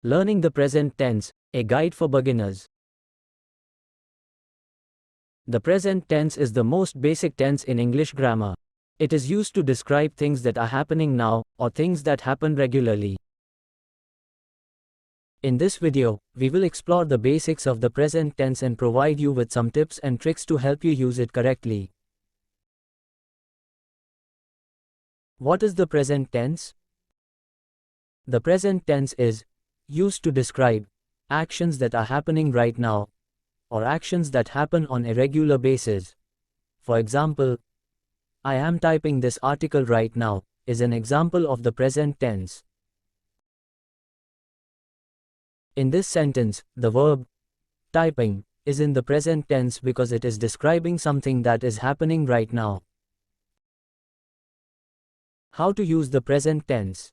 Learning the present tense, a guide for beginners. The present tense is the most basic tense in English grammar. It is used to describe things that are happening now, or things that happen regularly. In this video, we will explore the basics of the present tense and provide you with some tips and tricks to help you use it correctly. What is the present tense? The present tense is used to describe actions that are happening right now, or actions that happen on a regular basis. For example, I am typing this article right now is an example of the present tense. In this sentence, the verb typing is in the present tense because it is describing something that is happening right now. How to use the present tense?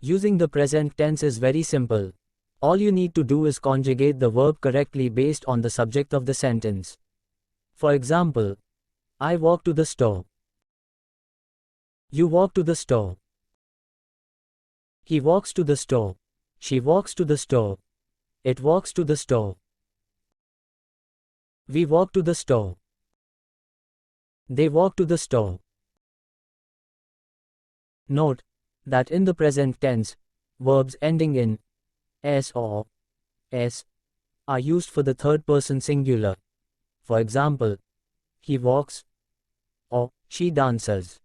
Using the present tense is very simple. All you need to do is conjugate the verb correctly based on the subject of the sentence. For example, I walk to the store. You walk to the store. He walks to the store. She walks to the store. It walks to the store. We walk to the store. They walk to the store. Note that in the present tense, verbs ending in s or s are used for the third person singular. For example, he walks or she dances.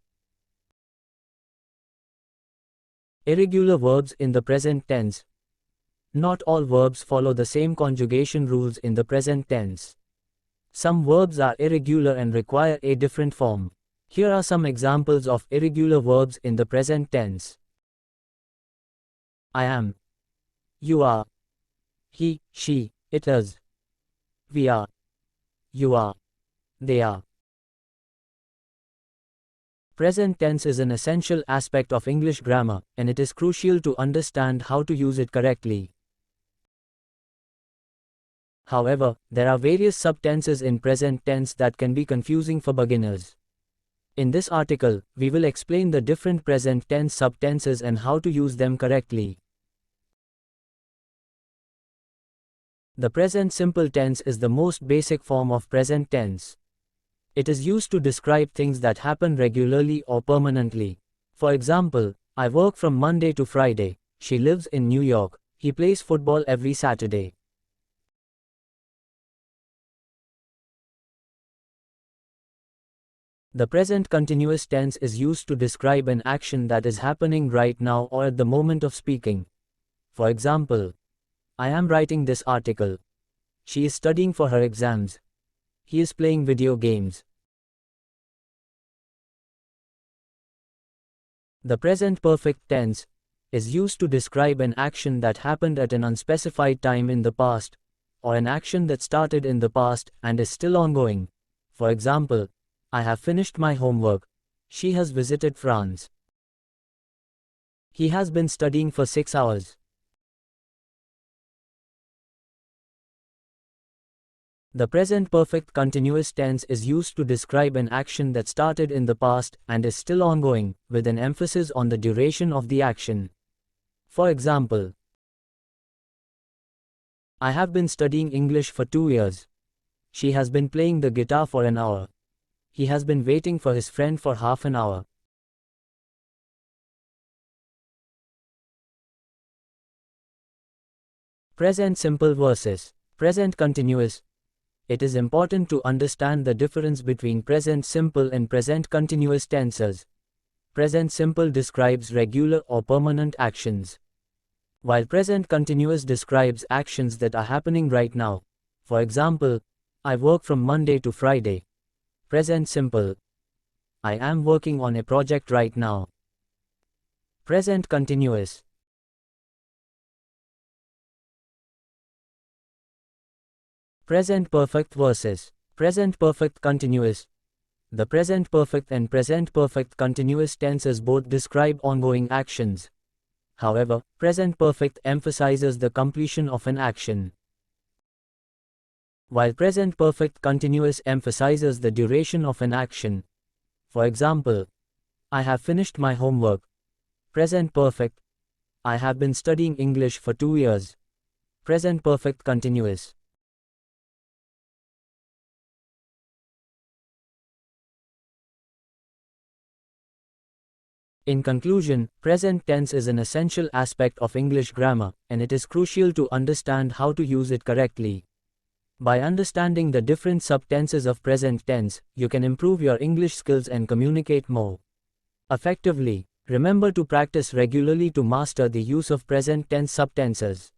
Irregular verbs in the present tense. Not all verbs follow the same conjugation rules in the present tense. Some verbs are irregular and require a different form. Here are some examples of irregular verbs in the present tense. I am. You are. He, she, it is. We are. You are. They are. Present tense is an essential aspect of English grammar, and it is crucial to understand how to use it correctly. However, there are various subtenses in present tense that can be confusing for beginners. In this article, we will explain the different present tense subtenses and how to use them correctly. The present simple tense is the most basic form of present tense. It is used to describe things that happen regularly or permanently. For example, I work from Monday to Friday. She lives in New York. He plays football every Saturday. The present continuous tense is used to describe an action that is happening right now or at the moment of speaking. For example, I am writing this article. She is studying for her exams. He is playing video games. The present perfect tense is used to describe an action that happened at an unspecified time in the past, or an action that started in the past and is still ongoing. For example, I have finished my homework. She has visited France. He has been studying for 6 hours. The present perfect continuous tense is used to describe an action that started in the past and is still ongoing, with an emphasis on the duration of the action. For example, I have been studying English for 2 years. She has been playing the guitar for an hour. He has been waiting for his friend for half an hour. Present simple versus present continuous. It is important to understand the difference between present simple and present continuous tenses. Present simple describes regular or permanent actions, while present continuous describes actions that are happening right now. For example, I work from Monday to Friday. Present simple. I am working on a project right now. Present continuous. Present perfect versus present perfect continuous. The present perfect and present perfect continuous tenses both describe ongoing actions. However, present perfect emphasizes the completion of an action, while present perfect continuous emphasizes the duration of an action. For example, I have finished my homework. Present perfect. I have been studying English for 2 years. Present perfect continuous. In conclusion, present tense is an essential aspect of English grammar, and it is crucial to understand how to use it correctly. By understanding the different subtenses of present tense, you can improve your English skills and communicate more effectively. Remember to practice regularly to master the use of present tense subtenses.